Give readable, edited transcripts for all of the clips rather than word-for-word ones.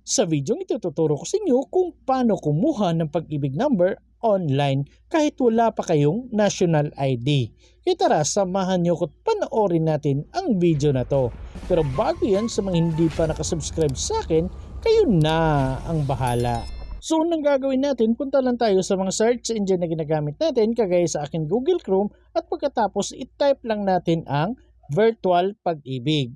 Sa video ito tuturo ko sa inyo kung paano kumuha ng pag-ibig number online kahit wala pa kayong national ID. Kaya tara, samahan niyo ko at panoorin natin ang video na to. Pero bago yan, sa mga hindi pa nakasubscribe sa akin, kayo na ang bahala. So unang gagawin natin, punta lang tayo sa mga search engine na ginagamit natin kagaya sa akin Google Chrome at pagkatapos i-type lang natin ang virtual pag-ibig.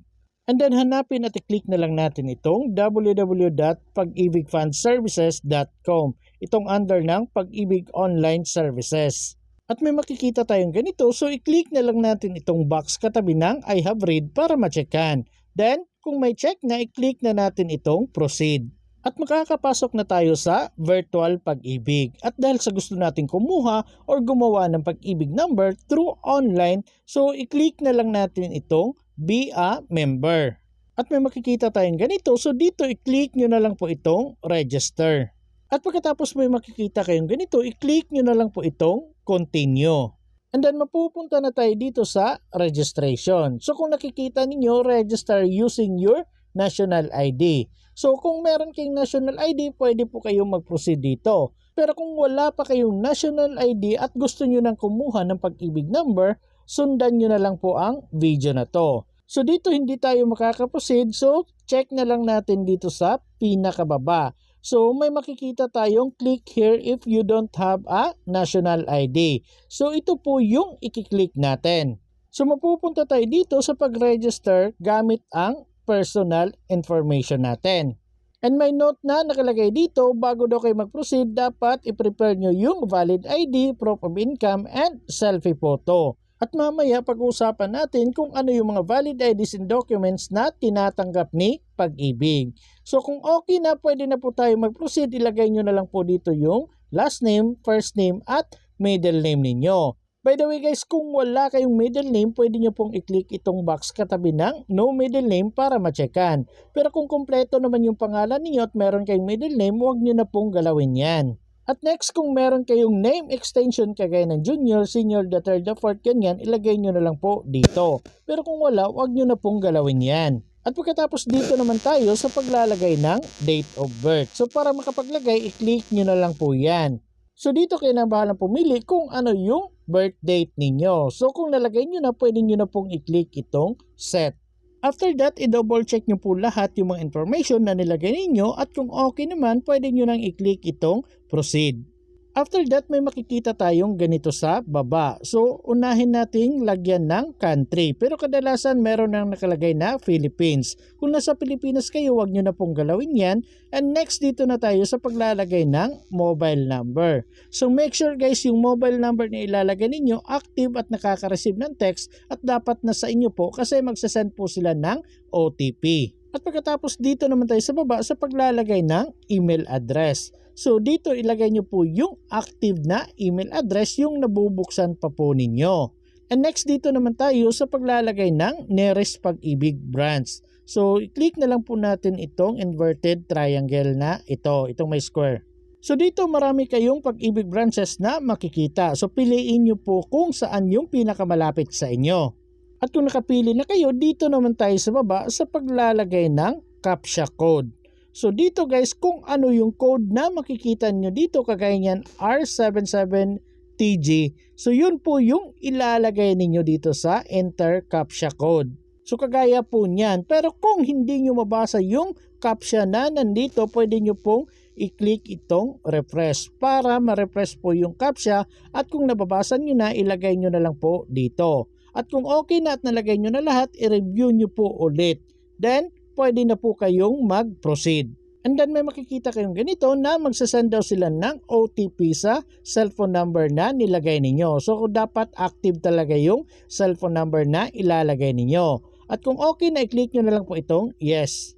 And then hanapin at i-click na lang natin itong www.pag-ibigfundservices.com. Itong under ng Pag-ibig Online Services. At may makikita tayong ganito, so i-click na lang natin itong box katabi ng I have read para ma-checkan. Then kung may check na, i-click na natin itong proceed. At makakapasok na tayo sa virtual pag-ibig. At dahil sa gusto natin kumuha or gumawa ng pag-ibig number through online, so i-click na lang natin itong be a member. At may makikita tayong ganito, so dito i-click nyo na lang po itong register. At pagkatapos may makikita kayong ganito, i-click nyo na lang po itong continue. And then mapupunta na tayo dito sa registration. So kung nakikita ninyo, register using your national ID. So kung meron kayong national ID, pwede po kayong mag-proceed dito. Pero kung wala pa kayong national ID at gusto nyo nang kumuha ng pag-ibig number, sundan nyo na lang po ang video na to. So dito hindi tayo makakaproceed, so check na lang natin dito sa pinakababa. So may makikita tayong click here if you don't have a national ID. So ito po yung i-click natin. So mapupunta tayo dito sa pag-register gamit ang personal information natin. And may note na nakalagay dito, bago daw kayo mag-proceed, dapat i-prepare nyo yung valid ID, proof of income, and selfie photo. At mamaya pag-uusapan natin kung ano yung mga valid IDs and documents na tinatanggap ni Pag-ibig. So kung okay na, pwede na po tayo mag-proceed. Ilagay nyo na lang po dito yung last name, first name, at middle name ninyo. By the way guys, kung wala kayong middle name, pwede nyo pong i-click itong box katabi ng no middle name para ma-checkan. Pero kung kompleto naman yung pangalan niyo at meron kayong middle name, huwag nyo na pong galawin yan. At next, kung meron kayong name extension kagaya ng junior, senior, the third, the fourth, ganyan, ilagay nyo na lang po dito. Pero kung wala, huwag nyo na pong galawin yan. At pagkatapos dito naman tayo sa paglalagay ng date of birth. So para makapaglagay, i-click nyo na lang po yan. So dito kayo na bahalang pumili kung ano yung birth date ninyo. So kung nalagay nyo na, pwede nyo na pong i-click itong set. After that, i-double check nyo po lahat yung mga information na nilagay ninyo at kung okay naman, pwede nyo nang i-click itong proceed. After that, may makikita tayong ganito sa baba. So, unahin nating lagyan ng country. Pero kadalasan meron nang nakalagay na Philippines. Kung nasa Pilipinas kayo, wag nyo na pong galawin yan. And next, dito na tayo sa paglalagay ng mobile number. So, make sure guys, yung mobile number na ilalagay ninyo active at nakaka-receive ng text at dapat na sa inyo po kasi magsasend po sila ng OTP. At pagkatapos dito naman tayo sa baba sa paglalagay ng email address. So dito ilagay nyo po yung active na email address yung nabubuksan pa po ninyo. And next dito naman tayo sa paglalagay ng nearest Pag-ibig branch. So i-click na lang po natin itong inverted triangle na itong may square. So dito marami kayong Pag-ibig branches na makikita. So piliin nyo po kung saan yung pinakamalapit sa inyo. At kung nakapili na kayo, dito naman tayo sa baba sa paglalagay ng CAPTCHA code. So dito guys, kung ano yung code na makikita nyo dito, kagaya niyan R77TG. So yun po yung ilalagay ninyo dito sa enter CAPTCHA code. So kagaya po niyan. Pero kung hindi nyo mabasa yung CAPTCHA na nandito, pwede nyo pong i-click itong refresh para ma-refresh po yung CAPTCHA at kung nababasa nyo na, ilagay nyo na lang po dito. At kung okay na at nalagay nyo na lahat, i-review nyo po ulit. Then, pwede na po kayong mag-proceed. And then may makikita kayong ganito na magsasend daw sila ng OTP sa cellphone number na nilagay ninyo. So dapat active talaga yung cellphone number na ilalagay ninyo. At kung okay na, i-click nyo na lang po itong yes.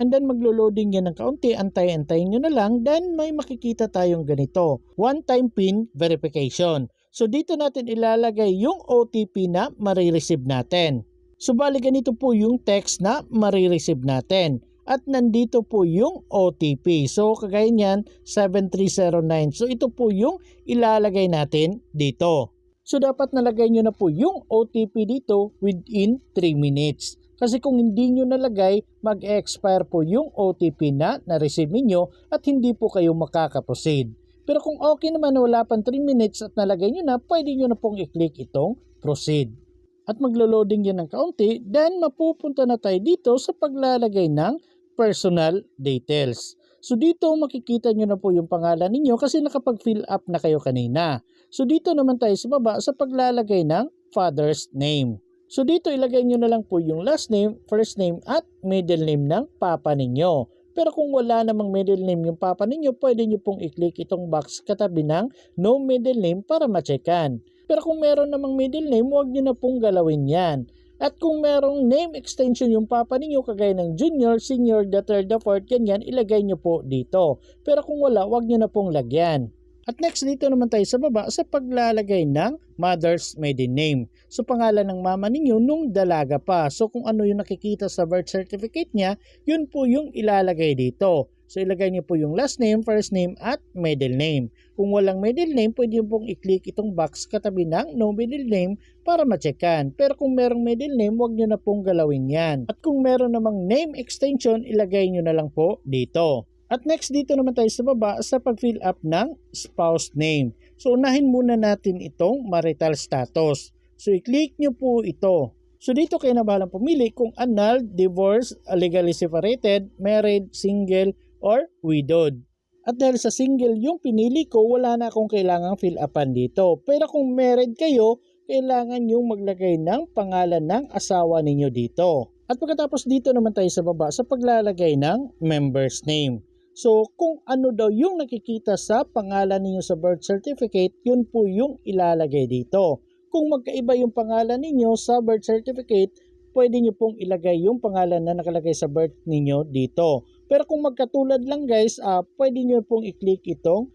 And then maglo-loading yan ng kaunti, antay-antayin nyo na lang. Then may makikita tayong ganito, one-time PIN verification. So dito natin ilalagay yung OTP na marireceive natin. So bali ganito po yung text na marireceive natin. At nandito po yung OTP. So kagaya niyan 7309. So ito po yung ilalagay natin dito. So dapat nalagay nyo na po yung OTP dito within 3 minutes. Kasi kung hindi nyo nalagay, mag-expire po yung OTP na na-receive niyo at hindi po kayo makakaproceed. Pero kung okay naman wala pang 3 minutes at nalagay nyo na, pwede nyo na pong i-click itong proceed. At maglo-loading yan ng kaunti, then mapupunta na tayo dito sa paglalagay ng personal details. So dito makikita nyo na po yung pangalan ninyo kasi nakapag-fill up na kayo kanina. So dito naman tayo sa baba sa paglalagay ng father's name. So dito ilagay nyo na lang po yung last name, first name at middle name ng papa ninyo. Pero kung wala namang middle name yung papa ninyo, pwede nyo pong i-click itong box katabi ng no middle name para ma-checkan. Pero kung meron namang middle name, huwag nyo na pong galawin yan. At kung merong name extension yung papa ninyo kagaya ng junior, senior, the third, the fourth, ganyan, ilagay nyo po dito. Pero kung wala, huwag nyo na pong lagyan. At next dito naman tayo sa baba sa paglalagay ng mother's maiden name. So pangalan ng mama ninyo nung dalaga pa. So kung ano yung nakikita sa birth certificate niya, yun po yung ilalagay dito. So ilagay niyo po yung last name, first name at middle name. Kung walang middle name, pwede nyo pong i-click itong box katabi ng no middle name para ma-checkan. Pero kung merong middle name, huwag nyo na pong galawin yan. At kung meron namang name extension, ilagay nyo na lang po dito. At next dito naman tayo sa baba sa pag-fill up ng spouse name. So unahin muna natin itong marital status. So i-click nyo po ito. So dito kayo na bahalang pumili kung annulled, divorced, legally separated, married, single, or widowed. At dahil sa single yung pinili ko, wala na akong kailangang fill upan dito. Pero kung married kayo, kailangan yung maglagay ng pangalan ng asawa ninyo dito. At pagkatapos dito naman tayo sa baba sa paglalagay ng member's name. So kung ano daw yung nakikita sa pangalan ninyo sa birth certificate, yun po yung ilalagay dito. Kung magkaiba yung pangalan ninyo sa birth certificate, pwede nyo pong ilagay yung pangalan na nakalagay sa birth ninyo dito. Pero kung magkatulad lang guys, pwede nyo pong i-click itong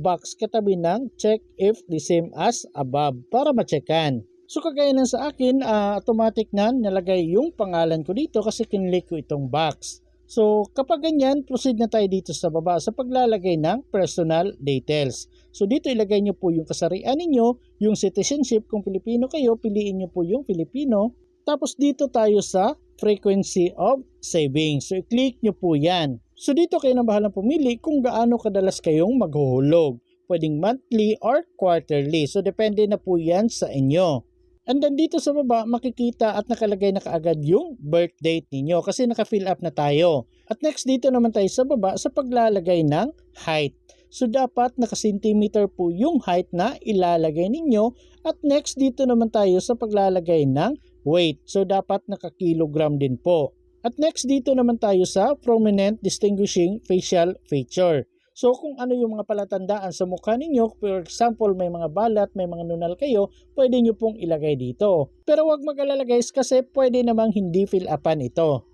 box katabi ng check if the same as above para ma-checkan. So kagaya ng sa akin, automatic na nalagay yung pangalan ko dito kasi kinlik ko itong box. So kapag ganyan, proceed na tayo dito sa baba sa paglalagay ng personal details. So dito ilagay nyo po yung kasarian ninyo, yung citizenship, kung Pilipino kayo, piliin nyo po yung Filipino. Tapos dito tayo sa frequency of savings. So i-click nyo po yan. So dito kayo na bahalang pumili kung gaano kadalas kayong maghuhulog. Pwedeng monthly or quarterly. So depende na po yan sa inyo. And then dito sa baba, makikita at nakalagay na kaagad yung birth date ninyo kasi naka-fill up na tayo. At next dito naman tayo sa baba sa paglalagay ng height. So dapat naka-centimeter po yung height na ilalagay ninyo. At next dito naman tayo sa paglalagay ng weight. So dapat naka-kilogram din po. At next dito naman tayo sa prominent distinguishing facial feature. So kung ano yung mga palatandaan sa mukha ninyo, for example may mga balat, may mga nunal kayo, pwede nyo pong ilagay dito. Pero wag mag-alala guys kasi pwede namang hindi fill upan ito.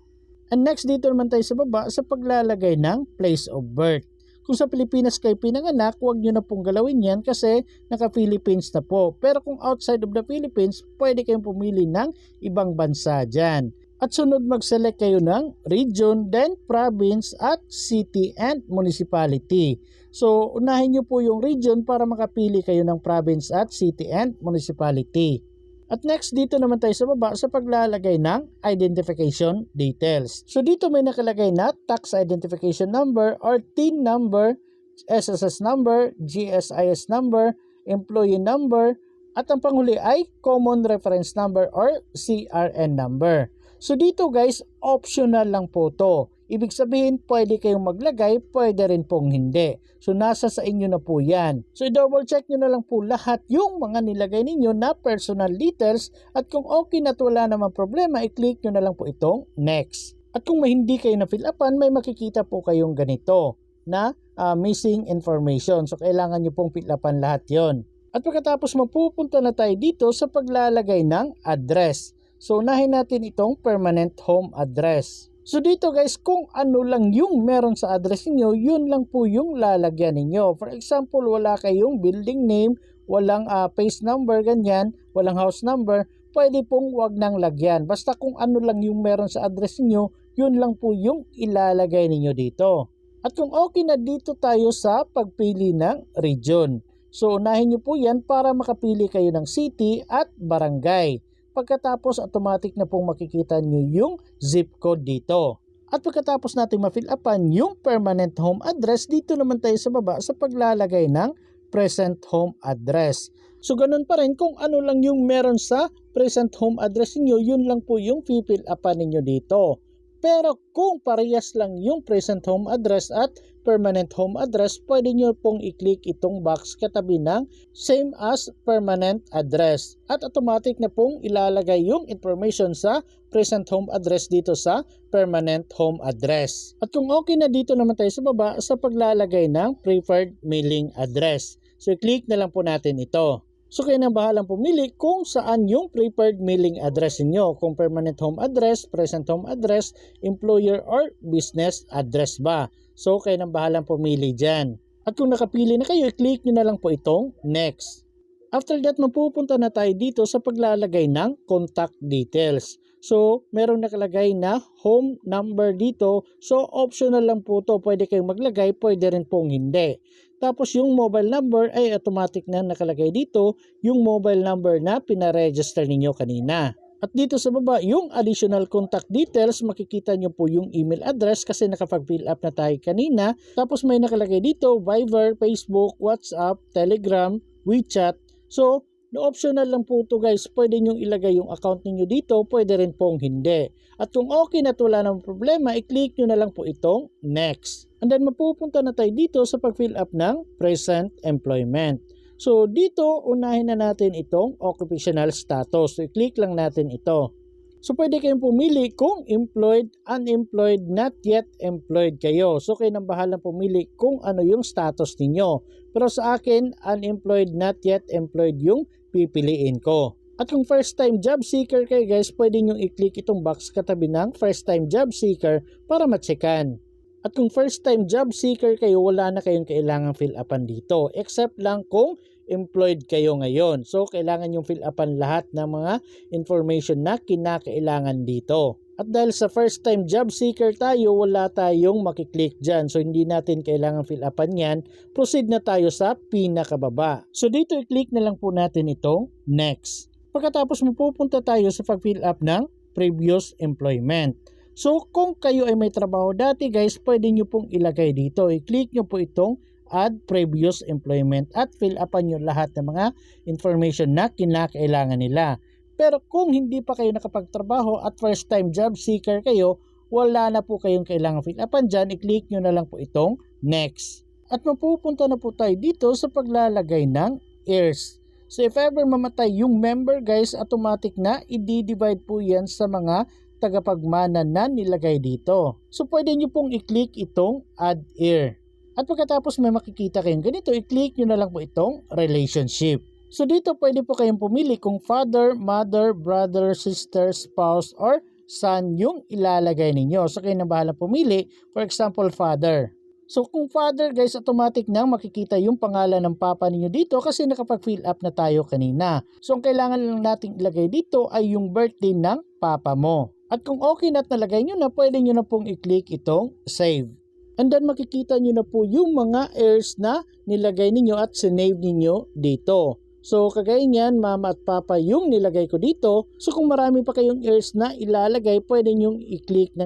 And next dito naman tayo sa baba sa paglalagay ng place of birth. Kung sa Pilipinas kayo pinanganak, wag nyo na pong galawin yan kasi naka-Philippines na po. Pero kung outside of the Philippines, pwede kayong pumili ng ibang bansa dyan. At sunod mag-select kayo ng region, then province at city and municipality. So unahin nyo po yung region para makapili kayo ng province at city and municipality. At next dito naman tayo sa baba sa paglalagay ng identification details. So dito may nakalagay na tax identification number or TIN number, SSS number, GSIS number, employee number, at ang panghuli ay common reference number or CRN number. So dito guys, optional lang po to. Ibig sabihin, pwede kayong maglagay, pwede rin pong hindi. So nasa sa inyo na po yan. So i-double check nyo na lang po lahat yung mga nilagay ninyo na personal details at kung okay na at wala namang problema, i-click nyo na lang po itong next. At kung may hindi kayo na fill upan, may makikita po kayong ganito na missing information. So kailangan nyo pong fill upan lahat yon. At pagkatapos mapupunta na tayo dito sa paglalagay ng address. So unahin natin itong permanent home address. So dito guys, kung ano lang yung meron sa address niyo, yun lang po yung lalagyan ninyo. For example, wala kayong building name, walang phase number, ganyan, walang house number, pwede pong wag nang lagyan. Basta kung ano lang yung meron sa address niyo, yun lang po yung ilalagay ninyo dito. At kung okay na, dito tayo sa pagpili ng region. So unahin nyo po yan para makapili kayo ng city at barangay. pagkatapos automatic na pong makikita nyo yung zip code dito. At pagkatapos natin ma-fill upan yung permanent home address, dito naman tayo sa baba sa paglalagay ng present home address. So ganun pa rin kung ano lang yung meron sa present home address niyo, yun lang po yung fill upan ninyo dito. Pero kung parehas lang yung present home address at permanent home address, pwede nyo pong i-click itong box katabi ng same as permanent address. At automatic na pong ilalagay yung information sa present home address dito sa permanent home address. At kung okay na, dito naman tayo sa baba sa paglalagay ng preferred mailing address. So i-click na lang po natin ito. So kayo nang bahalang pumili kung saan yung preferred mailing address niyo, kung permanent home address, present home address, employer or business address ba. So kayo nang bahalang pumili dyan. At kung nakapili na kayo, i-click nyo na lang po itong next. After that, mapupunta na tayo dito sa paglalagay ng contact details. So, meron nakalagay na home number dito. So, optional lang po to. Pwede kayong maglagay, pwede rin pong hindi. Tapos, yung mobile number ay automatic na nakalagay dito yung mobile number na pinaregister ninyo kanina. At dito sa baba, yung additional contact details, makikita nyo po yung email address kasi nakapag-fill up na tayo kanina. Tapos, may nakalagay dito Viber, Facebook, WhatsApp, Telegram, WeChat. So, no optional lang po ito guys. Pwede nyo ilagay yung account ninyo dito, pwede rin pong hindi. At kung okay na at wala namang problema, i-click nyo na lang po itong next. And then mapupunta na tayo dito sa pag-fill up ng present employment. So dito, unahin na natin itong occupational status. So i-click lang natin ito. So pwede kayong pumili kung employed, unemployed, not yet employed kayo. So kayo nang bahalang pumili kung ano yung status ninyo. Pero sa akin, unemployed, not yet employed yung pipiliin ko. At kung first time job seeker kayo guys, pwede nyo i-click itong box katabi ng first time job seeker para matsekan. At kung first time job seeker kayo, wala na kayong kailangang fill upan dito. Except lang kung employed kayo ngayon. So, kailangan yung fill upan lahat ng mga information na kinakailangan dito. At dahil sa first time job seeker tayo, wala tayong makiklik dyan. So, hindi natin kailangan fill upan yan. Proceed na tayo sa pinakababa. So, dito i-click na lang po natin itong next. Pagkatapos mapupunta tayo sa pag-fill up ng previous employment. So, kung kayo ay may trabaho dati guys, pwede nyo pong ilagay dito. I-click nyo po itong add previous employment at fill upan nyo lahat ng mga information na kinakailangan nila. Pero kung hindi pa kayo nakapagtrabaho at first time job seeker kayo, wala na po kayong kailangan fill upan dyan. I-click nyo na lang po itong next. At mapupunta na po tayo dito sa paglalagay ng years. So if ever mamatay yung member guys, automatic na i-divide po yan sa mga tagapagmana na nilagay dito. So pwede nyo pong i-click itong add heir. At pagkatapos may makikita kayong ganito, i-click nyo na lang po itong relationship. So dito pwede po kayong pumili kung father, mother, brother, sister, spouse, or son yung ilalagay ninyo. So kayo na bahala pumili. For example, father. So kung father guys, automatic na makikita yung pangalan ng papa ninyo dito kasi nakapag-fill up na tayo kanina. So ang kailangan lang nating ilagay dito ay yung birthday ng papa mo. At kung okay na at nalagay nyo na, pwede nyo na pong i-click itong save. And then makikita nyo na po yung mga heirs na nilagay ninyo at sinave ninyo dito. So kagaya niyan, mama at papa yung nilagay ko dito. So kung marami pa kayong heirs na ilalagay, pwede nyo i-click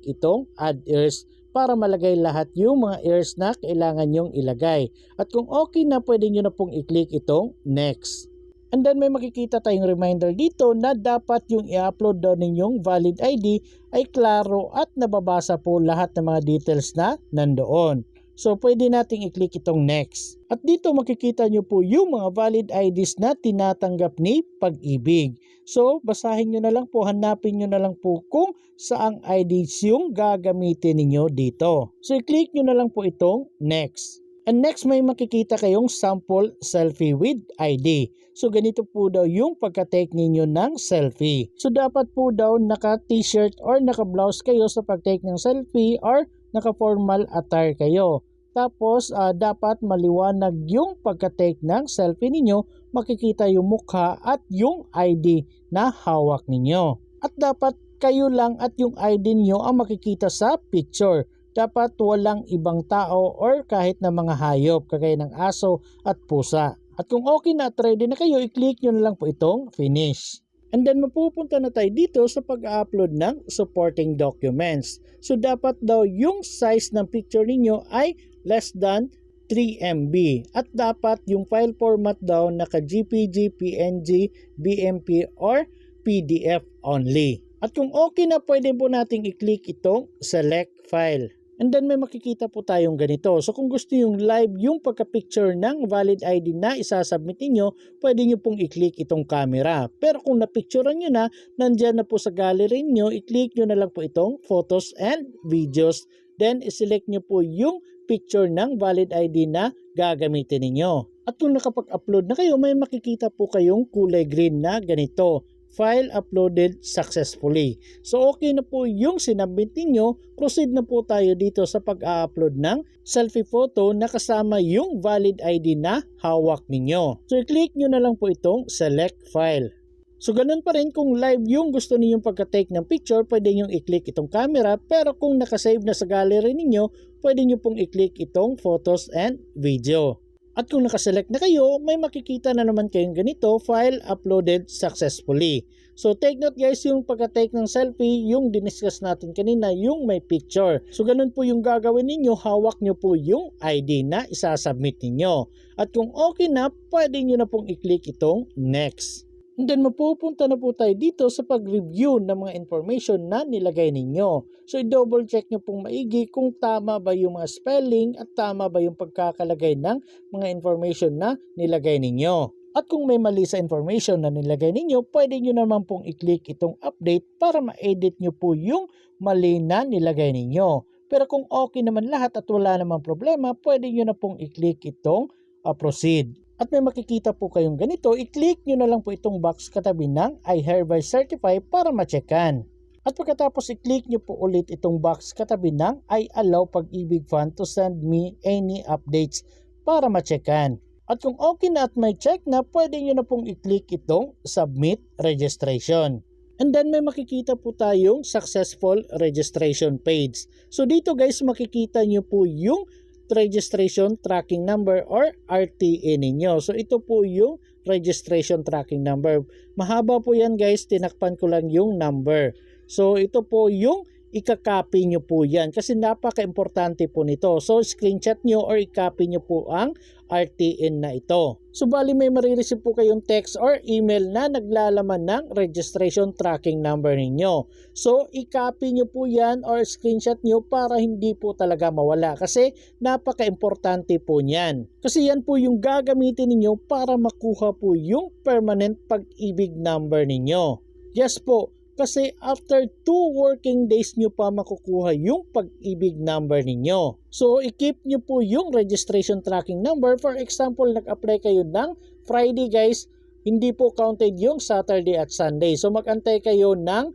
itong add heirs para malagay lahat yung mga heirs na kailangan nyong ilagay. At kung okay na, pwede nyo na pong i-click itong next. And then may makikita tayong reminder dito na dapat yung i-upload daw ninyong valid ID ay klaro at nababasa po lahat ng mga details na nandoon. So pwede nating i-click itong next. At dito makikita nyo po yung mga valid IDs na tinatanggap ni Pag-ibig. So basahin nyo na lang po, hanapin nyo na lang po kung saang IDs yung gagamitin ninyo dito. So i-click nyo na lang po itong next. And next may makikita kayong sample selfie with ID. So ganito po daw yung pagka-take ninyo ng selfie. So dapat po daw naka-t-shirt or naka-blouse kayo sa pag-take ng selfie or naka-formal attire kayo. Tapos dapat maliwanag yung pagka-take ng selfie ninyo, makikita yung mukha at yung ID na hawak ninyo. At dapat kayo lang at yung ID niyo ang makikita sa picture. Dapat walang ibang tao or kahit na mga hayop kagaya ng aso at pusa. At kung okay na at ready na kayo, i-click nyo na lang po itong finish. And then mapupunta na tayo dito sa pag-upload ng supporting documents. So dapat daw yung size ng picture ninyo ay less than 3 MB. At dapat yung file format daw naka JPG, PNG, BMP or PDF only. At kung okay na, pwede po nating i-click itong select file. And then may makikita po tayong ganito. So kung gusto yung live yung pagka-picture ng valid ID na isasubmit niyo, pwede nyo pong i-click itong camera. Pero kung na-picturean nyo na, nandyan na po sa gallery nyo, i-click nyo na lang po itong photos and videos. Then i-select nyo po yung picture ng valid ID na gagamitin ninyo. At kung nakapag-upload na kayo, may makikita po kayong kulay green na ganito. File uploaded successfully. So okay na po yung sinabit ninyo, proceed na po tayo dito sa pag-upload ng selfie photo na kasama yung valid ID na hawak ninyo. So i-click nyo na lang po itong select file. So ganun pa rin kung live yung gusto ninyong pagka-take ng picture, pwede nyo i-click itong camera, pero kung nakasave na sa gallery ninyo, pwede nyo pong i-click itong photos and video. At kung nakaselect na kayo, may makikita na naman kayong ganito, file uploaded successfully. So take note guys, yung pagka-take ng selfie, yung diniscuss natin kanina, yung may picture. So ganun po yung gagawin ninyo, hawak nyo po yung ID na isasubmit ninyo. At kung okay na, pwede nyo na pong i-click itong next. And then mapupunta na po tayo dito sa pag-review ng mga information na nilagay ninyo. So i-double check nyo pong maigi kung tama ba yung mga spelling at tama ba yung pagkakalagay ng mga information na nilagay ninyo. At kung may mali sa information na nilagay ninyo, pwede nyo naman pong i-click itong update para ma-edit nyo po yung mali na nilagay ninyo. Pero kung okay naman lahat at wala namang problema, pwede nyo na pong i-click itong proceed. At may makikita po kayong ganito, i-click nyo na lang po itong box katabi ng I hereby certify para ma-checkan. At pagkatapos i-click nyo po ulit itong box katabi ng I allow Pag-ibig Fund to send me any updates para ma-checkan. At kung okay na at may check na, pwede nyo na pong i-click itong submit registration. And then may makikita po tayong successful registration page. So dito guys, makikita nyo po yung registration tracking number or RTA ninyo. So ito po yung registration tracking number. Mahaba po yan guys, tinakpan ko lang yung number. So ito po yung ika-copy nyo po yan kasi napaka-importante po nito. So screenshot nyo or i-copy nyo po ang RTN na ito. So bali may marireceive po kayong text or email na naglalaman ng registration tracking number ninyo. So i-copy nyo po yan or screenshot nyo para hindi po talaga mawala kasi napaka-importante po niyan. Kasi yan po yung gagamitin ninyo para makuha po yung permanent Pag-ibig number ninyo. Yes po. Kasi after 2 working days nyo pa makukuha yung Pag-ibig number ninyo. So, i-keep nyo po yung registration tracking number. For example, nag-apply kayo ng Friday guys, hindi po counted yung Saturday at Sunday. So, mag-antay kayo ng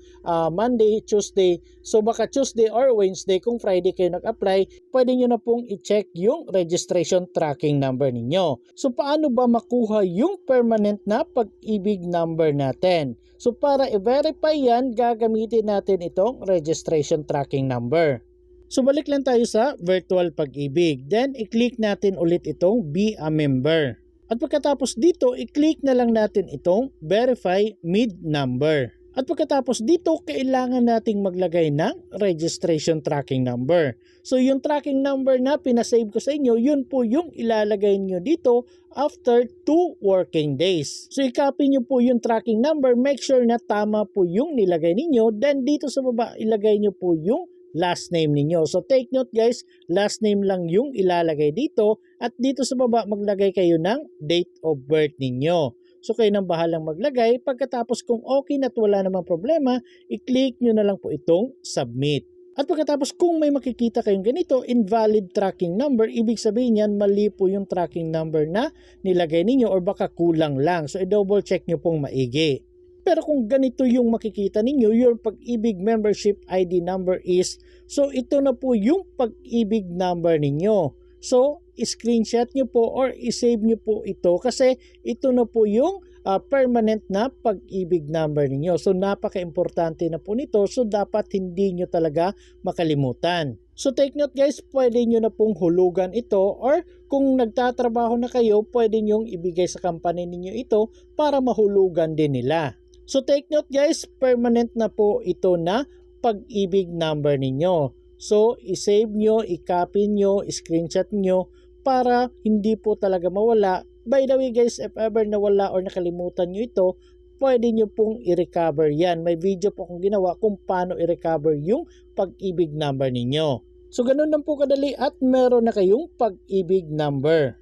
Monday, Tuesday. So, baka Tuesday or Wednesday kung Friday kayo nag-apply, pwede nyo na pong i-check yung registration tracking number ninyo. So, paano ba makuha yung permanent na Pag-ibig number natin? So, para i-verify yan, gagamitin natin itong registration tracking number. So, balik lang tayo sa virtual Pag-ibig. Then, i-click natin ulit itong Be a Member. At pagkatapos dito, i-click na lang natin itong Verify MID Number. At pagkatapos dito, kailangan nating maglagay ng registration tracking number. So yung tracking number na pinasave ko sa inyo, yun po yung ilalagay nyo dito after 2 working days. So i-copy nyo po yung tracking number, make sure na tama po yung nilagay ninyo. Then dito sa baba, ilagay nyo po yung last name ninyo. So take note guys, last name lang yung ilalagay dito at dito sa baba maglagay kayo ng date of birth ninyo. So kayo nang bahalang maglagay. Pagkatapos kung okay na at wala namang problema, i-click nyo na lang po itong submit. At pagkatapos kung may makikita kayong ganito, invalid tracking number, ibig sabihin yan mali po yung tracking number na nilagay ninyo or baka kulang lang. So i-double check nyo pong maigi. Pero kung ganito yung makikita ninyo, your Pag-ibig membership ID number is, so ito na po yung Pag-ibig number ninyo. So, screenshot nyo po or isave nyo po ito kasi ito na po yung permanent na Pag-ibig number ninyo. So, napaka-importante na po nito. So, dapat hindi nyo talaga makalimutan. So, take note guys, pwede nyo na pong hulugan ito or kung nagtatrabaho na kayo, pwede nyong ibigay sa company ninyo ito para mahulugan din nila. So take note guys, permanent na po ito na pag-ibig number ninyo. So i-save nyo, i-copy nyo, i-screenshot nyo para hindi po talaga mawala. By the way guys, if ever nawala or nakalimutan nyo ito, pwede nyo pong i-recover yan. May video po akong ginawa kung paano i-recover yung pag-ibig number ninyo. So ganun lang po kadali at meron na kayong pag-ibig number.